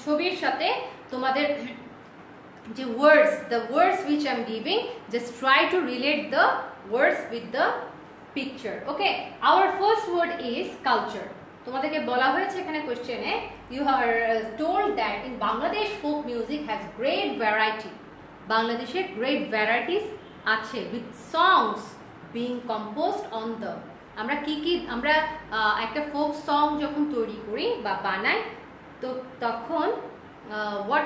ছবির সাথে তোমাদের যে the words which I'm giving, just try to relate the words with the picture. Okay, our first word is culture. তোমাদেরকে বলা হয়েছে এখানে কোশ্চেনে, you are told that in Bangladesh folk music has great variety. বাংলাদেশে great varieties আছে with songs being composed on the, আমরা আমরা একটা ফোক সং যখন তৈরি করি বা বানাই, তো তখন what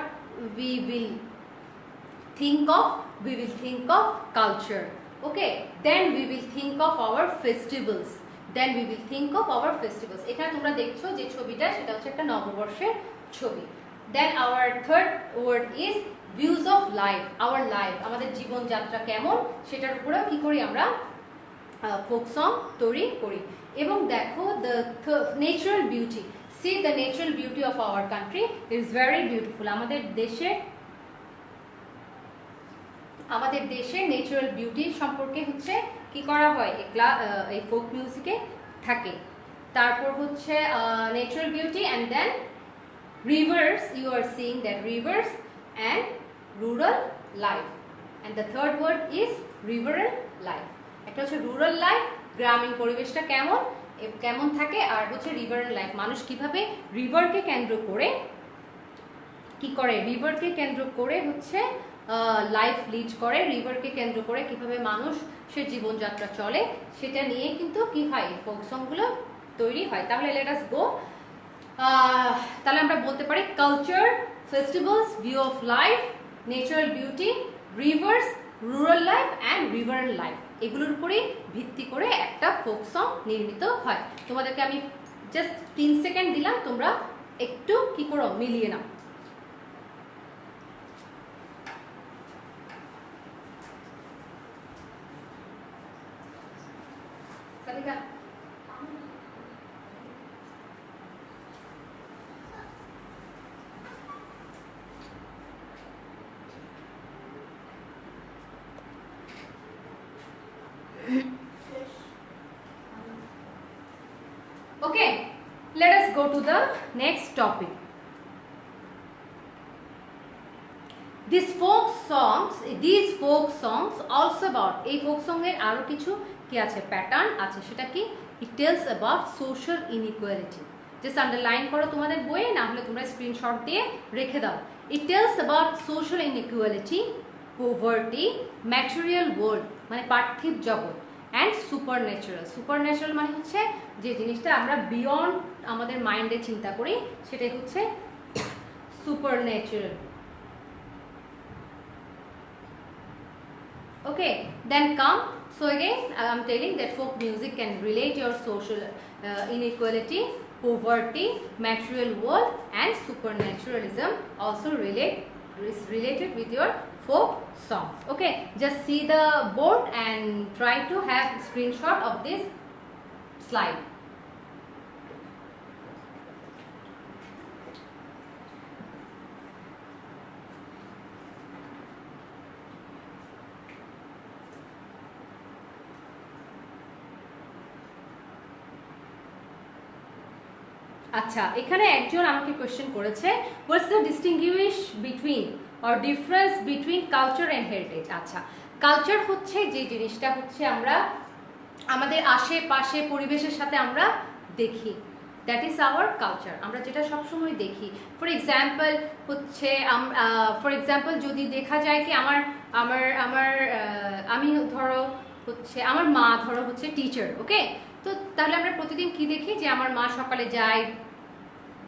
we will think of culture. Okay, then we will think of our festivals. এখানে তোমরা দেখছো যে ছবিটা, সেটা হচ্ছে একটা নববর্ষের ছবি। Then our third word is views of life, our life, আমাদের জীবনযাত্রা কেমন, সেটার উপরেও কি করি আমরা ফোক সং তৈরি করি। এবং দেখো the natural beauty, see the natural beauty of our country is very beautiful. আমাদের দেশে ন্যাচারাল বিউটি সম্পর্কে হচ্ছে কি করা হয়, এই ফোক মিউজিকে থাকে। তারপর হচ্ছে natural beauty and then rivers, you are seeing that rivers and rural life, and the third word is riverine life. একটা হচ্ছে রুরাল লাইফ, গ্রামীণ পরিবেশটা কেমন, কেমন থাকে, আর হচ্ছে রিভার অ্যান্ড লাইফ, মানুষ কিভাবে রিভারকে কেন্দ্র করে কি করে, রিভারকে কেন্দ্র করে হচ্ছে লাইফ লিড করে, রিভারকে কেন্দ্র করে কিভাবে মানুষ সে জীবনযাত্রা চলে, সেটা নিয়ে কিন্তু কি হয় ফোক সংগুলো তৈরি হয়। তাহলে লেট আস গো। তাহলে আমরা বলতে পারি culture, festivals, view of life, natural beauty, rivers, rural life and river and life, এগুলোর উপরেই ভিত্তি করে একটা ফোক সং নির্মিত হয়। তোমাদেরকে আমি জাস্ট 3 সেকেন্ড দিলাম, তোমরা একটু কি করো মিলিয়ে নাও। Sadika okay, let us go to the next topic. These folk songs also about এই folk song এর আরো কিছু কি আছে প্যাটার্ন আছে, সেটা কি it tells about social inequality. Just underline করো তোমাদের বইয়ে, না হলে তোমরা স্ক্রিনশট দিয়ে রেখে দাও। it tells about social inequality, poverty, material world মানে পার্থিব জগৎ, অ্যান্ড সুপারন্যাচারাল মানে হচ্ছে যে জিনিসটা আমরা বিয়ন্ড আমাদের মাইন্ডে চিন্তা করি, সেটাই হচ্ছে supernatural. Okay, then come. So again, I'm telling that folk music can relate your social inequality, poverty, material world, and supernaturalism also is related with your folk songs. Okay, just see the board and try to have screenshot of this slide. আচ্ছা, এখানে একজন আমাকে question করেছে, what's the distinguish between or difference between culture and heritage. আচ্ছা, culture হচ্ছে যে জিনিসটা হচ্ছে আমরা আমাদের আশেপাশে পরিবেশের সাথে আমরা দেখি, দ্যাট ইজ আওয়ার কালচার, আমরা যেটা সবসময় দেখি। ফর এক্সাম্পল হচ্ছে যদি দেখা যায় কি আমি ধরো হচ্ছে আমার মা ধরো হচ্ছে টিচার, ওকে, তো তাহলে আমরা প্রতিদিন কি দেখি যে আমার মা সকালে যায়,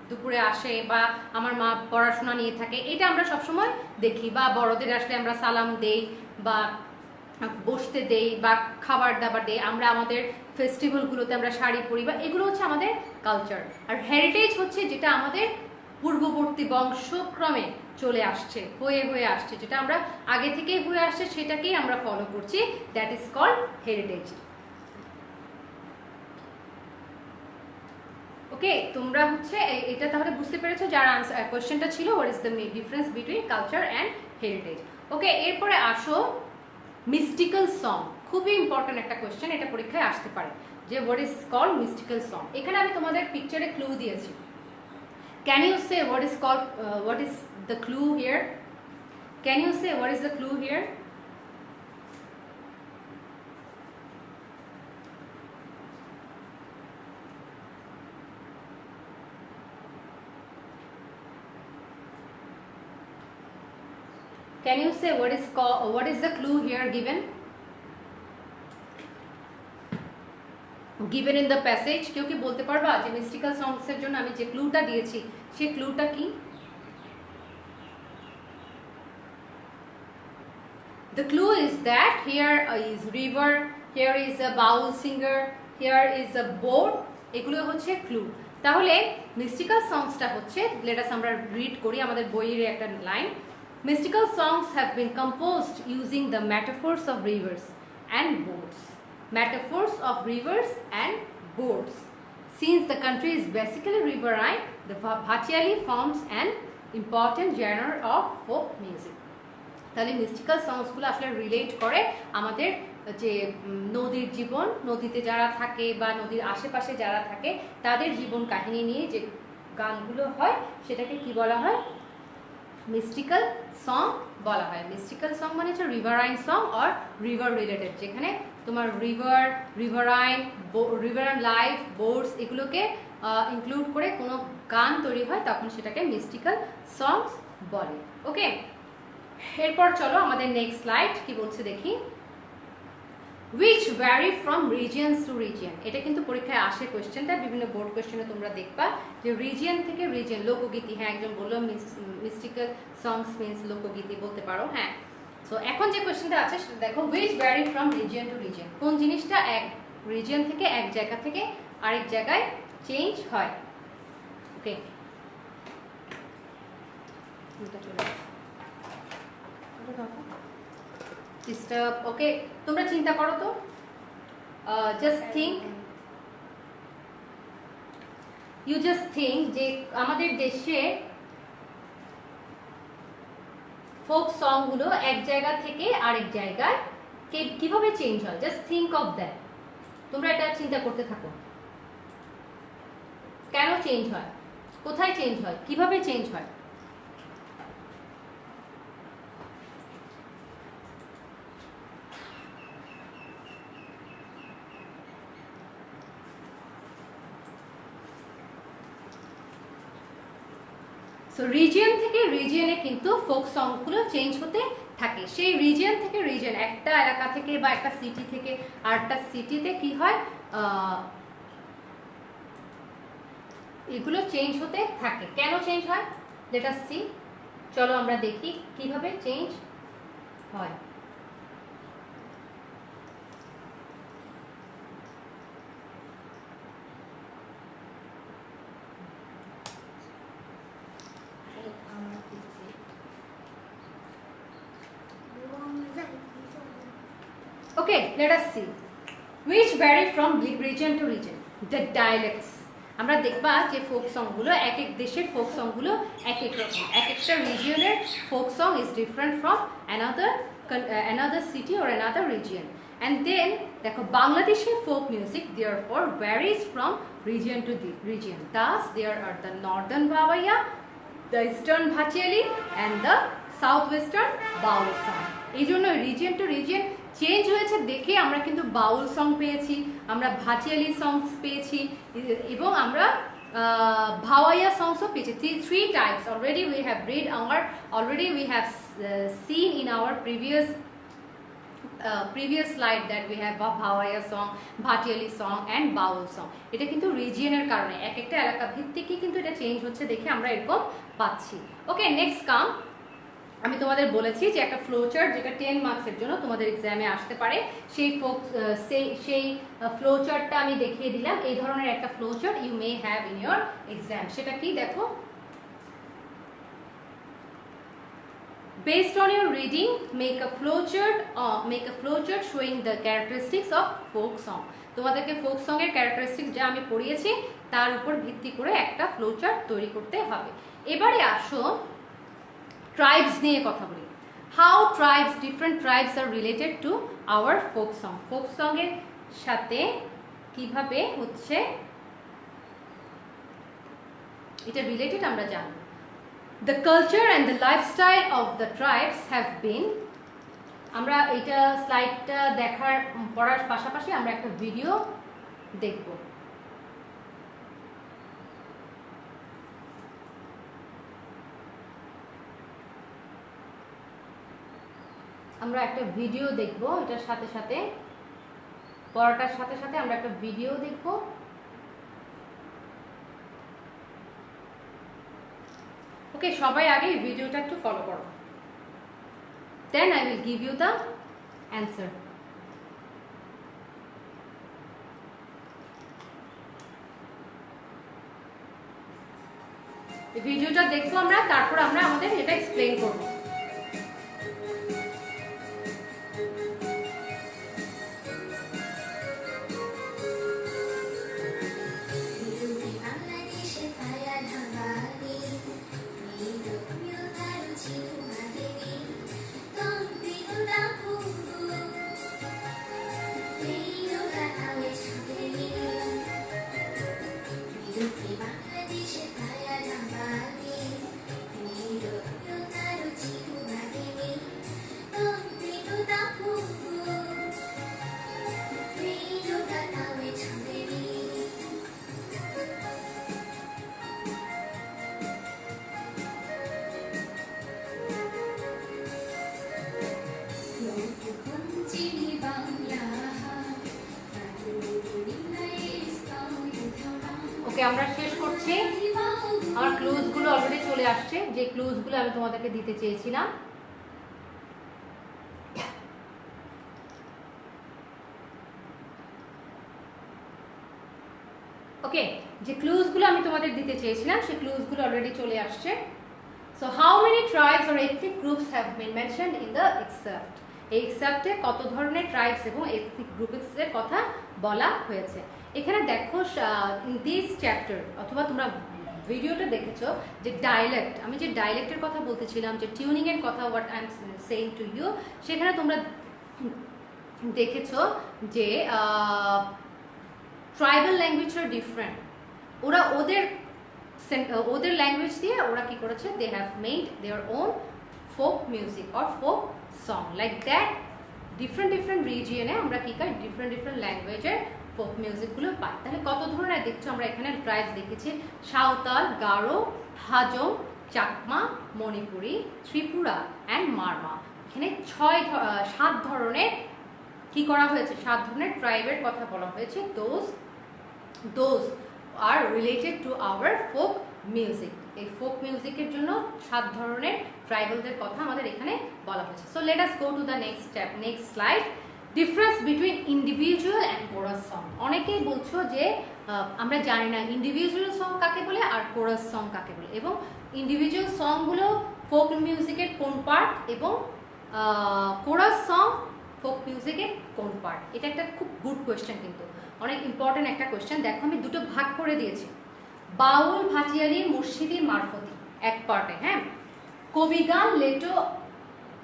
দুপুরে আসে, বা আমার মা পড়াশোনা নিয়ে থাকে, এটা আমরা সবসময় দেখি। বা বড়দের আসলে আমরা সালাম দেই, বা বসতে দেই, বা খাবার দাবার দেই, আমরা আমাদের ফেস্টিভ্যালগুলোতে আমরা শাড়ি পরি, বা এগুলো হচ্ছে আমাদের কালচার। আর হেরিটেজ হচ্ছে যেটা আমাদের পূর্ববর্তী বংশক্রমে চলে আসছে, হয়ে আসছে, যেটা আমরা আগে থেকেই হয়ে আসছে, সেটাকেই আমরা ফলো করছি, দ্যাট ইজ কল্ড হেরিটেজ। ওকে, তোমরা হচ্ছে এটা তাহলে বুঝতে পেরেছো, যার আনসার কোশ্চেনটা ছিল what is the difference between culture and heritage. Okay, এরপরে আসো মিস্টিক্যাল সং, খুবই ইম্পর্টেন্ট একটা কোশ্চেন, এটা পরীক্ষায় আসতে পারে যে what is called mystical song. এখানে আমি তোমাদের পিকচারে ক্লু দিয়েছি, can you say what is the clue here? Can you say what is the clue here? Can you say what is the clue here given? Given in the passage, কেউ কি বলতে পারবা যে মিস্টিক্যাল সংস এর জন্য আমি যে ক্লুটা দিয়েছি সেই ক্লুটা কি? The clue is that here is river, here is a bowl singer, here is a boat, এগুলো হচ্ছে ক্লু। তাহলে মিস্টিক্যাল সংসটা হচ্ছে, লেট আস আমরা রিড করি আমাদের বইয়ের একটা line. Mystical songs have been composed using the metaphors of rivers and boats. Metaphors of rivers and boats. Since the country is basically riverine, the Bhachiali forms an important genre of folk music. তাহলে mystical সংসগুলো আসলে relate করে আমাদের যে নদীর জীবন, নদীতে যারা থাকে বা নদীর আশেপাশে যারা থাকে তাদের জীবন কাহিনী নিয়ে যে গানগুলো হয় সেটাকে কি বলা হয়? মিস্টিক্যাল সং বলা হয়। মিস্টিক্যাল সং মানে হচ্ছে riverine song or river related, যেখানে তোমার রিভারাইন লাইফ, বোটস এগুলোকে ইনক্লুড করে কোনো গান তৈরি হয়, তখন সেটাকে মিস্টিক্যাল সংস বলে। ওকে, এরপর চলো আমাদের নেক্সট স্লাইড কি বলছে দেখি। which vary from regions to region, এটা কিন্তু পরীক্ষায় আসে কোয়েশ্চেনটা, বিভিন্ন বোর্ড কোয়েশ্চেনে তোমরা দেখবা যে রিজিয়ন থেকে রিজিয়ন। লোকগীতি, হ্যাঁ একজন বললো মিস্টিক্যাল সংস মিন্স লোকগীতি বলতে পারো, হ্যাঁ। সো এখন যে কোয়েশ্চেনটা আছে সেটা দেখো, which vary from region to region, কোন জিনিসটা এক রিজিয়ন থেকে, এক জায়গা থেকে আরেক জায়গায় চেঞ্জ হয়। ওকে, ডিস্টার্ব। ওকে, তোমরা চিন্তা করো তো, just think, you just think যে আমাদের দেশে ফোক সং গুলো এক জায়গা থেকে আরেক জায়গায় কিভাবে চেঞ্জ হয়। জাস্ট থিঙ্ক অফ দ্যাট, তোমরা এটা চিন্তা করতে থাকো। কেন চেঞ্জ হয়, কোথায় চেঞ্জ হয়, কিভাবে চেঞ্জ হয়। সো রিজিয়ন থেকে রিজিয়নে কিন্তু ফোক সংগুলো চেঞ্জ হতে থাকে। সেই রিজিয়ন থেকে রিজিয়ন, একটা এলাকা থেকে বা একটা সিটি থেকে আরেকটা সিটিতে কি হয়, এগুলো চেঞ্জ হতে থাকে। কেন চেঞ্জ হয়, লেট আস সি, চলো আমরা দেখি কিভাবে চেঞ্জ হয়। Okay, let us see which vary from region to region. The dialects, আমরা দেখবা যে ফোক সংগুলো এক এক দেশের ফোক সংগুলো এক এক রকম, এক একটা রিজিয়নের folk song is different from another city or another region. And then দেখো বাংলাদেশের folk music therefore varies from region to region. Thus there are the northern Bhavaiya, the eastern Bhachiali and the southwestern Baul song. এই জন্য region two region change হয়েছে দেখে আমরা কিন্তু বাউল song পেয়েছি, আমরা ভাটিয়ালি সংস পেয়েছি এবং আমরা ভাওয়াইয়া সংসও পেয়েছি। Three types already we have read our already we have seen in our previous slide that we have Bhawaiya song, Bhatiali song and Baul song. এটা কিন্তু রিজিয়নের কারণে এক একটা এলাকা ভিত্তিকই কিন্তু এটা চেঞ্জ হচ্ছে দেখে আমরা এরকম পাচ্ছি। ওকে, নেক্সট কাম, আমি তোমাদের বলেছি যে একটা ফ্লোচার্ট যেটা 10 মার্কসের জন্য তোমাদের এক্সামে আসতে পারে, সেই ফ্লোচার্টটা আমি দেখিয়ে দিলাম। এই ধরনের একটা flowchart you may have in your exam. সেটা কি দেখো, based on your reading make a flowchart showing the characteristics of folk song. তোমাদেরকে ফোক সং এর ক্যারেক্টারিস্টিক্স যা আমি পড়িয়েছি তার উপর ভিত্তি করে একটা ফ্লোচার্ট তৈরি করতে হবে। এবারে আসো ট্রাইবস নিয়ে কথা বলি। How tribes, different tribes are related to our folk song. Folk song এর সাথে কিভাবে হচ্ছে এটা রিলেটেড আমরা জানবো। The culture and the lifestyle of the tribes have been, আমরা এটা স্লাইডটা পড়ার পাশাপাশি আমরা একটা ভিডিও দেখব। আমরা একটা ভিডিও দেখব, এটার সাথে সাথে পড়াটার সাথে সাথে আমরা একটা ভিডিও দেখব। ওকে, সবাই আগে ভিডিওটা একটু ফলো করো, then I will give you the answer. ভিডিওটা দেখবো আমরা, তারপর আমরা আমাদের এটা এক্সপ্লেইন করবো। ওকে, আমরা শেষ করছি। আমার ক্লুজগুলো অলরেডি চলে আসছে, যে ক্লুজগুলো আমি তোমাদেরকে দিতে চেয়েছিলাম। ওকে, যে ক্লুজগুলো আমি তোমাদের দিতে চেয়েছিলাম সেই ক্লুজগুলো অলরেডি চলে আসছে। So how many tribes or ethnic groups have been mentioned in the except. এই এক্সেপ্টে কত ধরনের ট্রাইবস এবং এথনিক গ্রুপসের কথা বলা হয়েছে। এখানে দেখো ইন দিস চ্যাপ্টার, অথবা তোমরা ভিডিওটা দেখেছো যে ডায়ালেক্ট, আমি যে ডায়ালেক্টের কথা বলতেছিলাম, যে টিউনিং এর কথা, what I am saying to you, সেখানে তোমরা দেখেছো যে ট্রাইবাল ল্যাঙ্গুয়েজ আর ডিফারেন্ট। ওরা ওদের ল্যাঙ্গুয়েজ দিয়ে ওরা কি করেছে, they have made their own folk music or folk song, like that different রিজিয়নে আমরা কি করি, ডিফারেন্ট ল্যাঙ্গুয়েজের ফোক মিউজিকগুলো পাই। তাহলে কত ধরনের দেখছো আমরা এখানে ট্রাইবস দেখেছি, সাঁওতাল, গারো, হাজং, চাকমা, মণিপুরি, ত্রিপুরা অ্যান্ড মারমা। এখানে 7 ধরনের কি করা হয়েছে, 7 ধরনের ট্রাইবের কথা বলা হয়েছে। Those are related to our folk music. এই ফোক মিউজিকের জন্য 7 ধরনের ট্রাইবালদের কথা আমাদের এখানে বলা হয়েছে। So let us go to the next slide. Difference between individual and chorus song. অনেকেই বলছো যে আমরা জানি না ইন্ডিভিজুয়াল সং কাকে বলে আর কোরাস সং কাকে বলে, এবং ইন্ডিভিজুয়াল সংগুলো ফোক মিউজিকের কোন পার্ট এবং কোরাস সং ফোক মিউজিকের কোন পার্ট। এটা একটা খুব গুড কোয়েশ্চেন, কিন্তু অনেক ইম্পর্টেন্ট একটা কোয়েশ্চেন। দেখো আমি দুটো ভাগ করে দিয়েছি, বাউল, ভাটিয়ালি, মুর্শিদি, মারফতি এক পার্টে, হ্যাঁ, কবিগান, লেটো,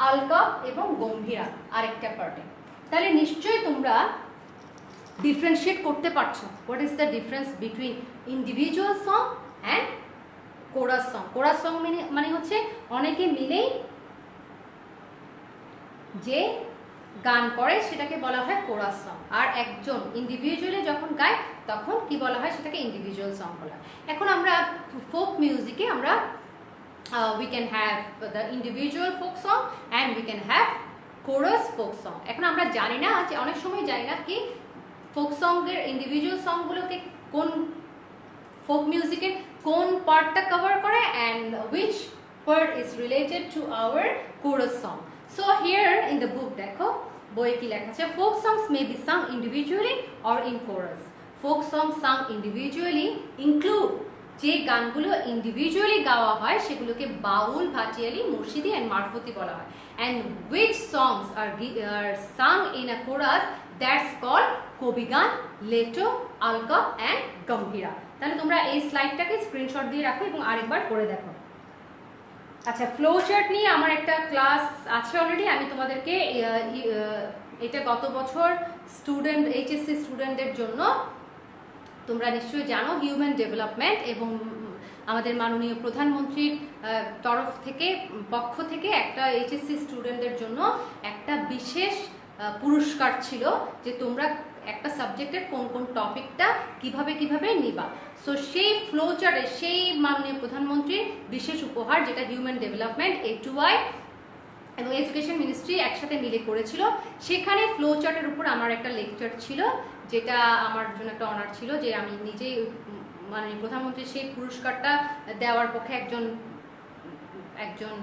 আলকাপ এবং গম্ভীরা আরেকটা পার্টে। তাহলে নিশ্চয়ই তোমরা ডিফারেন্সিয়েট করতে পারছো what is the difference between individual song and chorus song. Chorus song মানে হচ্ছে অনেকে মিলেই যে গান করে সেটাকে বলা হয় কোরাস সং, আর একজন ইন্ডিভিজুয়ালি যখন গায় তখন কি বলা হয়, সেটাকে ইন্ডিভিজুয়াল সং বলা হয়। এখন আমরা ফোক মিউজিকে আমরা we can have the individual folk song and we can have chorus folk song. এখন আমরা জানি না, যে অনেক সময় জানি না কি ফোক সং এর ইন্ডিভিজুয়াল সং গুলোকে কোন ফোক মিউজিকের কোন পার্টটা কভার করে and which part is related to our chorus song. So here in the book দেখো বইয়ে কি লেখা আছে, folk songs may be sung individually or in chorus. Folk songs sung individually include যে গানগুলো ইন্ডিভিজুয়ালি গাওয়া হয় সেগুলোকে বাউল, ভাটিয়ালি, মুর্শিদি অ্যান্ড মারফতি বলা হয়। And which songs are sung in a chorus, that's called Kabigan, Leto, Alkap and Gambhira. তাহলে তোমরা এই স্লাইডটাকে স্ক্রিনশট দিয়ে রাখো এবং আরেকবার পড়ে দেখো। আচ্ছা, ফ্লো চার্ট নিয়ে আমার একটা ক্লাস আছে অলরেডি, আমি তোমাদেরকে এটা গত বছর স্টুডেন্ট এইচএসসি স্টুডেন্টদের জন্য, তোমরা নিশ্চয়ই জানো হিউম্যান ডেভেলপমেন্ট এবং আমাদের মাননীয় প্রধানমন্ত্রীর পক্ষ থেকে একটা এইচএসসি স্টুডেন্টদের জন্য একটা বিশেষ পুরস্কার ছিল, যে তোমরা একটা সাবজেক্টের কোন কোন টপিকটা কিভাবে নিবা। সো সেই ফ্লো চার্টে সেই মাননীয় প্রধানমন্ত্রীর বিশেষ উপহার, যেটা হিউম্যান ডেভেলপমেন্ট, A2I এবং এডুকেশন মিনিস্ট্রি একসাথে মিলে করেছিল, সেখানে ফ্লো চার্টের উপর আমার একটা লেকচার ছিল, যেটা আমার জন্য একটা অনার ছিল যে আমি নিজেই মানে প্রধানমন্ত্রীর সেই পুরস্কারটা দেওয়ার পক্ষে একজন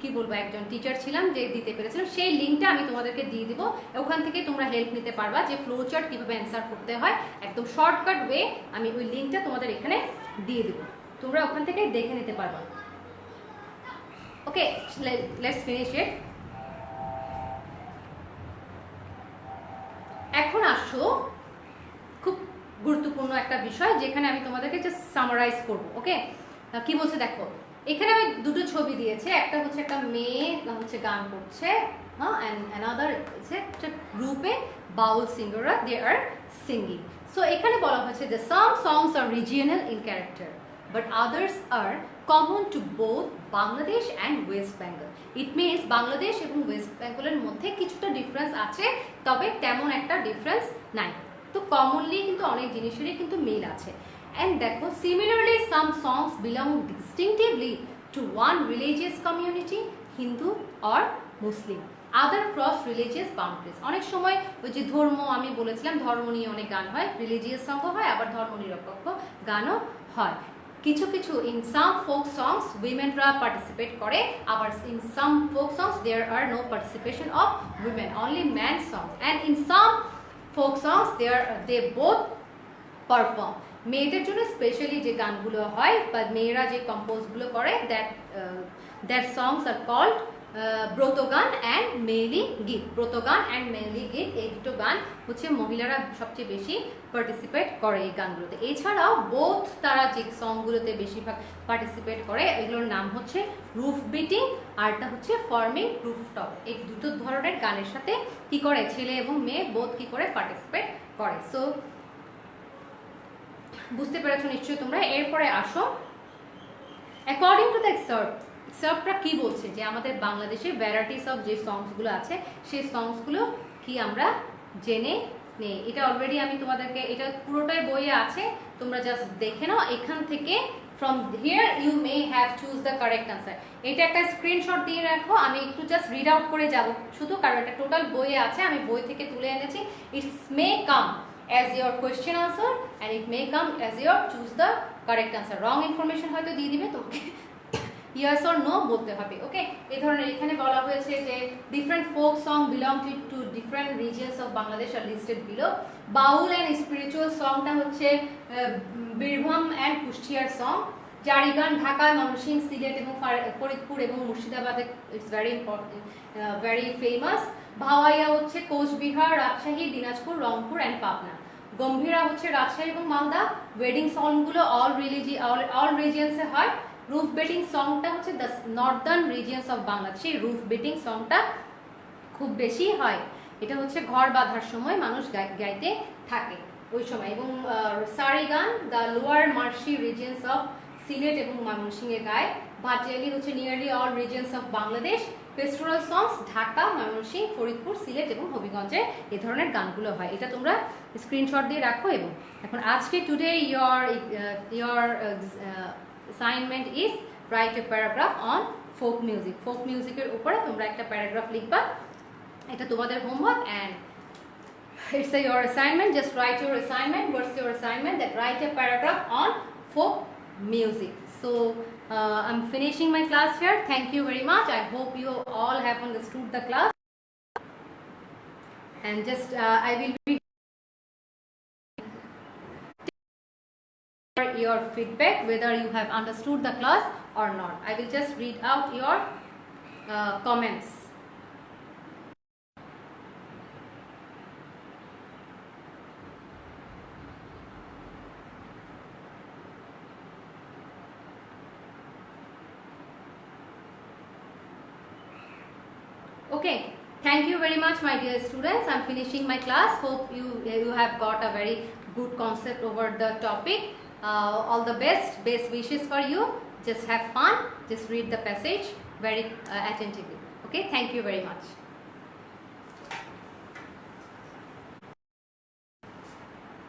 কি বলবো একজন টিচার ছিলাম, যে দিতে পেরেছিলাম। সেই লিঙ্কটা আমি তোমাদেরকে দিয়ে দিব, ওখান থেকে তোমরা হেল্প নিতে পারবা যে ফ্লো চার্ট কীভাবে অ্যান্সার করতে হয়, একদম শর্টকাট ওয়ে। আমি ওই লিঙ্কটা তোমাদের এখানে দিয়ে দেবো, তোমরা ওখান থেকে দেখে নিতে পারবা। ওকে, লেটস ফিনিশ ইট। এখন আসো খুব গুরুত্বপূর্ণ একটা বিষয়, যেখানে আমি তোমাদেরকে জাস্ট সামারাইজ করবো। ওকে, কি বলছে দেখো, এখানে আমি দুটো ছবি দিয়েছে, একটা হচ্ছে একটা মেয়ে হচ্ছে গান করছে, হ্যাঁ, অ্যান্ড অ্যানাদার হচ্ছে একটা গ্রুপে বাউল সিঙ্গাররা দে আর সিঙ্গিং। সো এখানে বলা হয়েছে যে some songs are regional in character but others are common to both Bangladesh and West Bengal. It means Bangladesh এবং ওয়েস্ট বেঙ্গলের মধ্যে কিছুটা ডিফারেন্স আছে, তবে তেমন একটা ডিফারেন্স নাই। তো কমনলি কিন্তু অনেক জিনিসেরই কিন্তু মিল আছে। And দেখো, similarly some songs belong distinctively to one religious community, Hindu or Muslim. Other cross religious boundaries. অনেক সময় ওই যে ধর্ম, আমি বলেছিলাম ধর্ম নিয়ে অনেক গান হয়, রিলিজিয়াস সঙ্গও হয়, আবার ধর্ম নিরপেক্ষ গানও হয়। কিছু কিছু ইন সাম ফোক সংস উইমেনরা পার্টিসিপেট করে, আবার in some folk songs there are no participation of women, only man songs, and in some folk songs they both perform. মেয়েদের জন্য স্পেশালি যে গানগুলো হয় বা মেয়েরা যে কম্পোজগুলো করে, দ্যাট সংস আর কল্ড ব্রত গান অ্যান্ড মেয়েলি গীত। ব্রত গান অ্যান্ড মেয়েলি গীত, এই দুটো গান হচ্ছে মহিলারা সবচেয়ে বেশি পার্টিসিপেট করে এই গানগুলোতে। এছাড়াও বোথ তারা যে সংগুলোতে বেশিরভাগ পার্টিসিপেট করে এগুলোর নাম হচ্ছে রুফ বিটিং, আরটা হচ্ছে ফর্মিং রুফটপ। এই দুটো ধরনের গানের সাথে কি করে ছেলে এবং মেয়ে বোথ কি করে পার্টিসিপেট করে। সো বুঝতে পেরেছো নিশ্চয়ই তোমরা। এরপরে আসো, অ্যাকর্ডিং টু দ্য এক্সার্পটা কি বলছে যে আমাদের বাংলাদেশে ভ্যারাইটিস অফ যে সংসগুলো আছে সেই সংসগুলো কি আমরা জেনে নেই। এটা অলরেডি আমি তোমাদেরকে, এটা পুরোটাই বইয়ে আছে, তোমরা জাস্ট দেখে নাও। এখান থেকে from here you may have choose the correct answer. এটা একটা স্ক্রিনশট দিয়ে রাখো, আমি একটু জাস্ট রিড আউট করে যাব শুধু, কারণ এটা টোটাল বইয়ে আছে, আমি বই থেকে তুলে এনেছি। It's may come as your question answer and it may come as your choose the correct answer. wrong information হয়তো দিয়ে দিবে, তোমাকে yes or no বলতে হবে। ওকে, এই ধরনের এখানে বলা হয়েছে যে different folk song belong to different regions of Bangladesh are listed below. Baul and spiritual songটা হচ্ছে বীরভূম and কুষ্টিয়ার song। জারি গান ঢাকা, ময়মনসিংহ, সিলেট এবং ফরিদপুর এবং মুর্শিদাবাদে it's very important, very famous. Bhawaiya হচ্ছে কোচবিহার, রাজশাহী, দিনাজপুর, রংপুর অ্যান্ড পাবনা। গম্ভীরা হচ্ছে রাজশাহী এবং মালদা। ওয়েডিং সংগুলো অল রিজিয়ন্সে হয়। রুফ বেটিং সংটা হচ্ছে the northern regions of Bangladesh, এই রুফ বেটিং সংটা খুব বেশি হয়। এটা হচ্ছে ঘর বাঁধার সময় মানুষ গাইতে থাকে ওই সময়। এবং সারি গান the lower marshy regions of Sylhet এবং ময়মনসিংহে গায়। ভাটিয়ালি হচ্ছে nearly all regions of Bangladesh. Pastoral songs Dhaka, Mymensingh, Faridpur, Sylhet এবং হবিগঞ্জে এই ধরনের গানগুলো হয়। এটা তোমরা স্ক্রিনশট দিয়ে রাখো। এবং এখন আজকে today your assignment is write a paragraph on folk music. folk মিউজিকের উপরে তোমরা একটা প্যারাগ্রাফ লিখবা, এটা তোমাদের homework and it's your assignment. Just write your assignment. What's your assignment? That write a paragraph on folk music. So I'm finishing my class here. Thank you very much. I hope you all have understood the class. And just I will be your feedback whether you have understood the class or not. I will just read out your comments. Okay, thank you very much my dear students. I'm finishing my class. Hope you have got a very good concept over the topic. All the best wishes for you. Just have fun, just read the passage very attentively. Okay, thank you very much.